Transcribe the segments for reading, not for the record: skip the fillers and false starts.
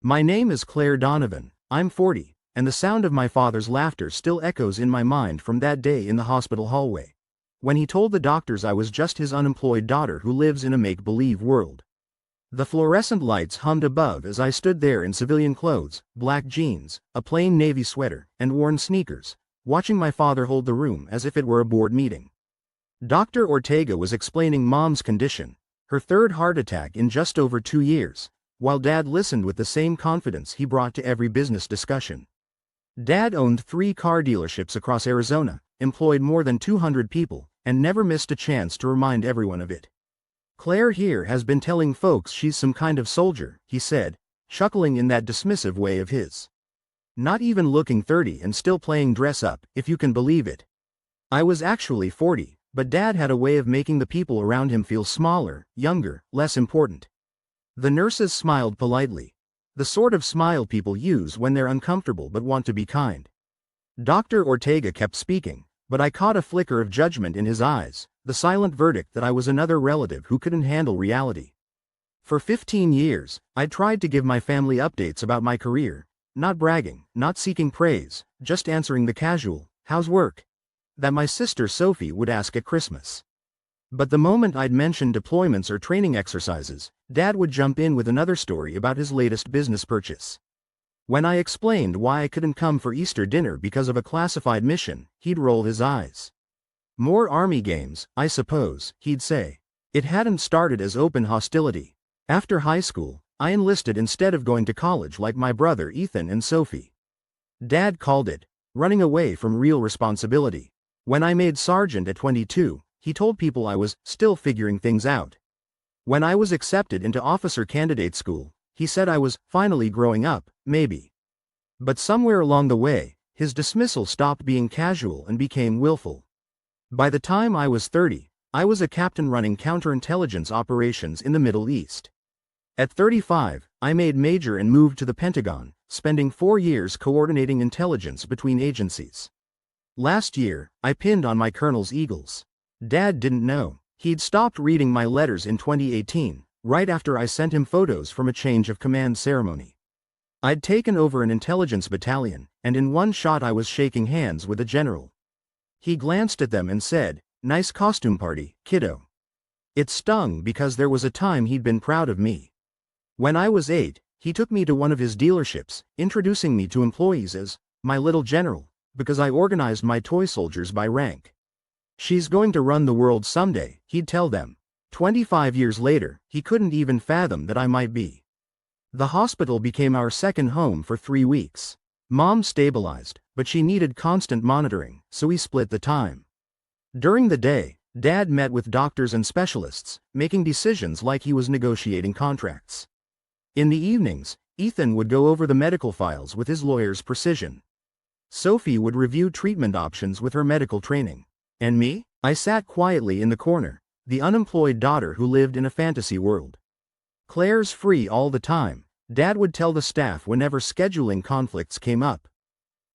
My name is Claire Donovan, I'm 40, and the sound of my father's laughter still echoes in my mind from that day in the hospital hallway, when he told the doctors I was just his unemployed daughter who lives in a make-believe world. The fluorescent lights hummed above as I stood there in civilian clothes, black jeans, a plain navy sweater, and worn sneakers, watching my father hold the room as if it were a board meeting. Dr. Ortega was explaining Mom's condition, her third heart attack in just over 2 years, while Dad listened with the same confidence he brought to every business discussion. Dad owned 3 car dealerships across Arizona, employed more than 200 people, and never missed a chance to remind everyone of it. Claire here has been telling folks she's some kind of soldier, he said, chuckling in that dismissive way of his. Not even looking 30 and still playing dress up, if you can believe it. I was actually 40, but Dad had a way of making the people around him feel smaller, younger, less important. The nurses smiled politely. The sort of smile people use when they're uncomfortable but want to be kind. Dr. Ortega kept speaking, but I caught a flicker of judgment in his eyes, the silent verdict that I was another relative who couldn't handle reality. For 15 years, I'd tried to give my family updates about my career, not bragging, not seeking praise, just answering the casual, "How's work?" that my sister Sophie would ask at Christmas. But the moment I'd mention deployments or training exercises, Dad would jump in with another story about his latest business purchase. When I explained why I couldn't come for Easter dinner because of a classified mission, he'd roll his eyes. "More army games, I suppose," he'd say. It hadn't started as open hostility. After high school, I enlisted instead of going to college like my brother Ethan and Sophie. Dad called it running away from real responsibility. When I made sergeant at 22, he told people I was still figuring things out. When I was accepted into officer candidate school, he said I was finally growing up, maybe. But somewhere along the way, his dismissal stopped being casual and became willful. By the time I was 30, I was a captain running counterintelligence operations in the Middle East. At 35, I made major and moved to the Pentagon, spending 4 years coordinating intelligence between agencies. Last year, I pinned on my colonel's eagles. Dad didn't know. He'd stopped reading my letters in 2018, right after I sent him photos from a change of command ceremony. I'd taken over an intelligence battalion, and in one shot I was shaking hands with a general. He glanced at them and said, "Nice costume party, kiddo." It stung because there was a time he'd been proud of me. When I was 8, he took me to one of his dealerships, introducing me to employees as my little general, because I organized my toy soldiers by rank. "She's going to run the world someday," he'd tell them. 25 years later, he couldn't even fathom that I might be. The hospital became our second home for 3 weeks. Mom stabilized, but she needed constant monitoring, so we split the time. During the day, Dad met with doctors and specialists, making decisions like he was negotiating contracts. In the evenings, Ethan would go over the medical files with his lawyer's precision. Sophie would review treatment options with her medical training. And me? I sat quietly in the corner, the unemployed daughter who lived in a fantasy world. "Claire's free all the time," Dad would tell the staff whenever scheduling conflicts came up.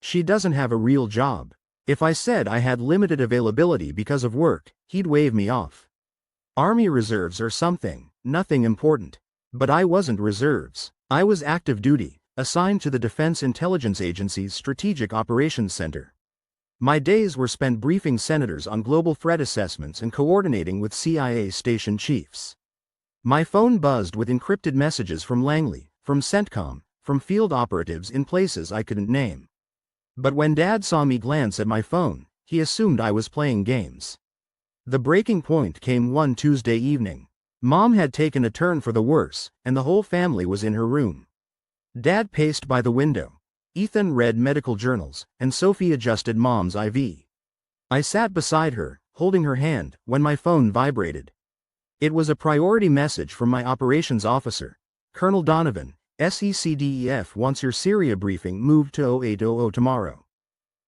"She doesn't have a real job." If I said I had limited availability because of work, he'd wave me off. Army reserves or something, nothing important. But I wasn't reserves. I was active duty, assigned to the Defense Intelligence Agency's Strategic Operations Center. My days were spent briefing senators on global threat assessments and coordinating with CIA station chiefs. My phone buzzed with encrypted messages from Langley, from CENTCOM, from field operatives in places I couldn't name. But when Dad saw me glance at my phone, he assumed I was playing games. The breaking point came one Tuesday evening. Mom had taken a turn for the worse, and the whole family was in her room. Dad paced by the window. Ethan read medical journals, and Sophie adjusted Mom's IV. I sat beside her, holding her hand, when my phone vibrated. It was a priority message from my operations officer. "Colonel Donovan, SECDEF wants your Syria briefing moved to 0800 tomorrow.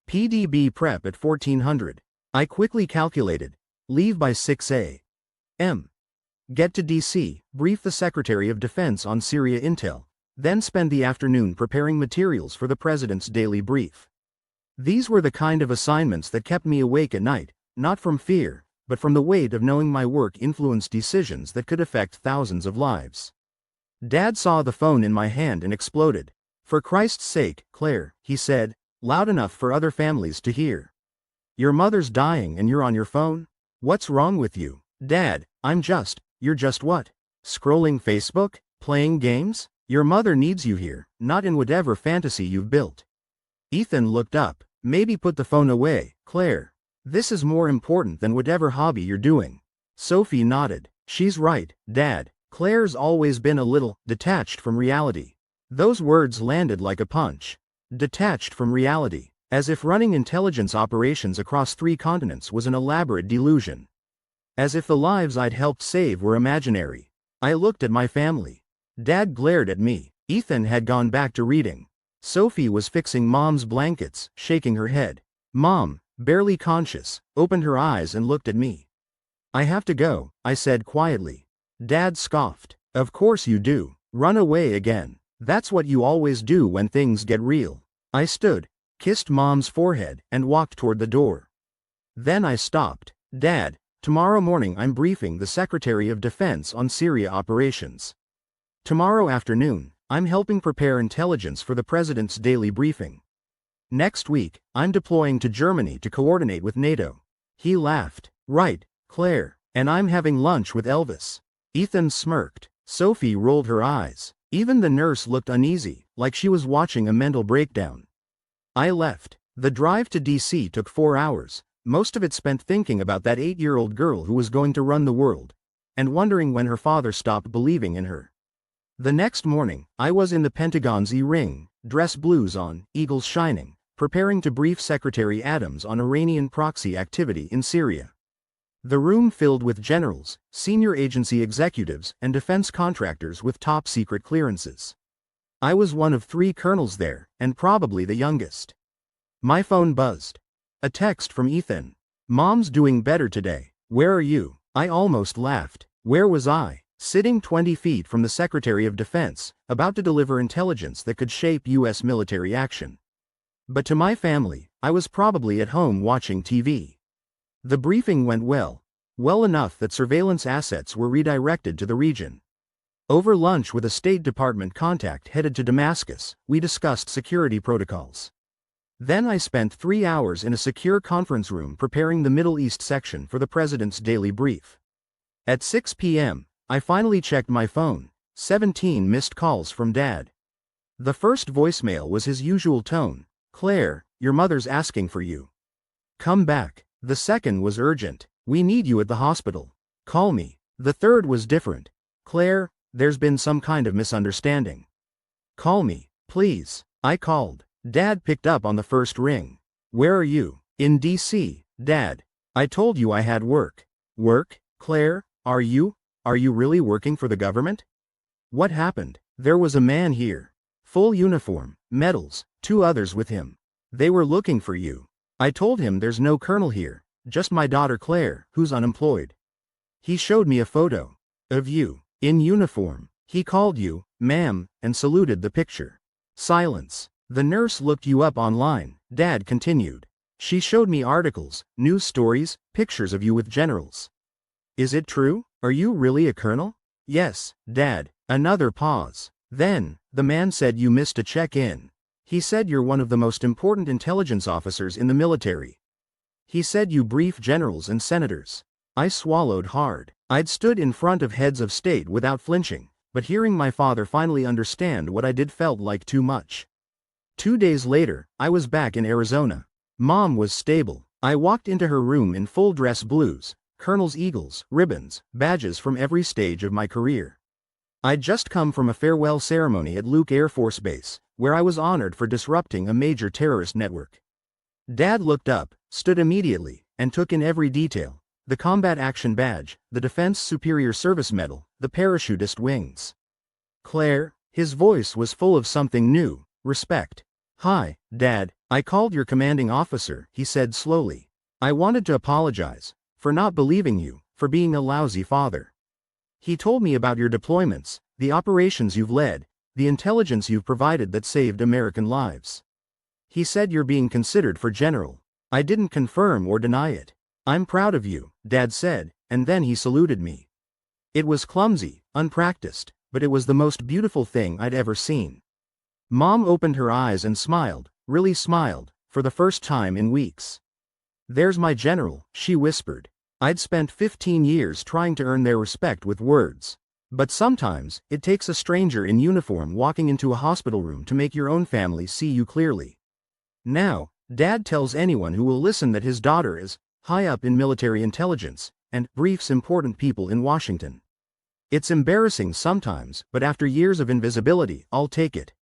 PDB prep at 1400. I quickly calculated. Leave by 6 a.m. Get to DC, brief the Secretary of Defense on Syria intel, then spend the afternoon preparing materials for the President's daily brief. These were the kind of assignments that kept me awake at night, not from fear, but from the weight of knowing my work influenced decisions that could affect thousands of lives. Dad saw the phone in my hand and exploded. For Christ's sake, Claire, he said, loud enough for other families to hear. Your mother's dying and you're on your phone? What's wrong with you? Dad, you're just what? Scrolling Facebook? Playing games? Your mother needs you here, not in whatever fantasy you've built. Ethan looked up. Maybe put the phone away, Claire. This is more important than whatever hobby you're doing. Sophie nodded. She's right, Dad. Claire's always been a little detached from reality. Those words landed like a punch. Detached from reality, as if running intelligence operations across 3 continents was an elaborate delusion. As if the lives I'd helped save were imaginary. I looked at my family. Dad glared at me. Ethan had gone back to reading. Sophie was fixing Mom's blankets, shaking her head. Mom, barely conscious, opened her eyes and looked at me. I have to go, I said quietly. Dad scoffed. Of course you do. Run away again. That's what you always do when things get real. I stood, kissed Mom's forehead, and walked toward the door. Then I stopped. Dad, tomorrow morning I'm briefing the Secretary of Defense on Syria operations. Tomorrow afternoon, I'm helping prepare intelligence for the President's daily briefing. Next week, I'm deploying to Germany to coordinate with NATO. He laughed. Right, Claire. And I'm having lunch with Elvis. Ethan smirked. Sophie rolled her eyes. Even the nurse looked uneasy, like she was watching a mental breakdown. I left. The drive to DC took 4 hours, most of it spent thinking about that 8-year-old girl who was going to run the world, and wondering when her father stopped believing in her. The next morning, I was in the Pentagon's E-ring, dress blues on, eagles shining, preparing to brief Secretary Adams on Iranian proxy activity in Syria. The room filled with generals, senior agency executives, and defense contractors with top-secret clearances. I was one of 3 colonels there, and probably the youngest. My phone buzzed. A text from Ethan. Mom's doing better today. Where are you? I almost laughed. Where was I? Sitting 20 feet from the Secretary of Defense, about to deliver intelligence that could shape U.S. military action. But to my family, I was probably at home watching TV. The briefing went well enough that surveillance assets were redirected to the region. Over lunch with a State Department contact headed to Damascus, we discussed security protocols. Then I spent 3 hours in a secure conference room preparing the Middle East section for the President's daily brief. At 6 p.m., I finally checked my phone. 17 missed calls from Dad. The first voicemail was his usual tone. Claire, your mother's asking for you. Come back. The second was urgent. We need you at the hospital. Call me. The third was different. Claire, there's been some kind of misunderstanding. Call me, please. I called. Dad picked up on the first ring. Where are you? In DC, Dad. I told you I had work. Work? Claire, are you really working for the government? What happened? There was a man here. Full uniform, medals, 2 others with him. They were looking for you. I told him there's no colonel here, just my daughter Claire, who's unemployed. He showed me a photo of you, in uniform. He called you, ma'am, and saluted the picture. Silence. The nurse looked you up online, Dad continued. She showed me articles, news stories, pictures of you with generals. Is it true? Are you really a colonel? Yes, Dad. Another pause. Then, the man said you missed a check-in. He said you're one of the most important intelligence officers in the military. He said you brief generals and senators. I swallowed hard. I'd stood in front of heads of state without flinching, but hearing my father finally understand what I did felt like too much. 2 days later, I was back in Arizona. Mom was stable. I walked into her room in full dress blues, colonel's eagles, ribbons, badges from every stage of my career. I'd just come from a farewell ceremony at Luke Air Force Base, where I was honored for disrupting a major terrorist network. Dad looked up, stood immediately, and took in every detail: the Combat Action Badge, the Defense Superior Service Medal, the parachutist wings. Claire, his voice was full of something new, respect. Hi, Dad, I called your commanding officer, he said slowly. I wanted to apologize for not believing you, for being a lousy father. He told me about your deployments, the operations you've led, the intelligence you've provided that saved American lives. He said you're being considered for general. I didn't confirm or deny it. I'm proud of you, Dad said, and then he saluted me. It was clumsy, unpracticed, but it was the most beautiful thing I'd ever seen. Mom opened her eyes and smiled, really smiled, for the first time in weeks. "There's my general," she whispered. I'd spent 15 years trying to earn their respect with words. But sometimes, it takes a stranger in uniform walking into a hospital room to make your own family see you clearly. Now, Dad tells anyone who will listen that his daughter is high up in military intelligence and briefs important people in Washington. It's embarrassing sometimes, but after years of invisibility, I'll take it.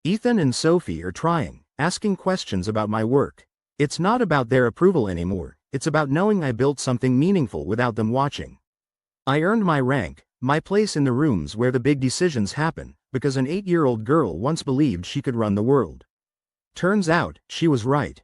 Ethan and Sophie are trying, asking questions about my work. It's not about their approval anymore, it's about knowing I built something meaningful without them watching. I earned my rank, my place in the rooms where the big decisions happen, because an 8-year-old girl once believed she could run the world. Turns out, she was right.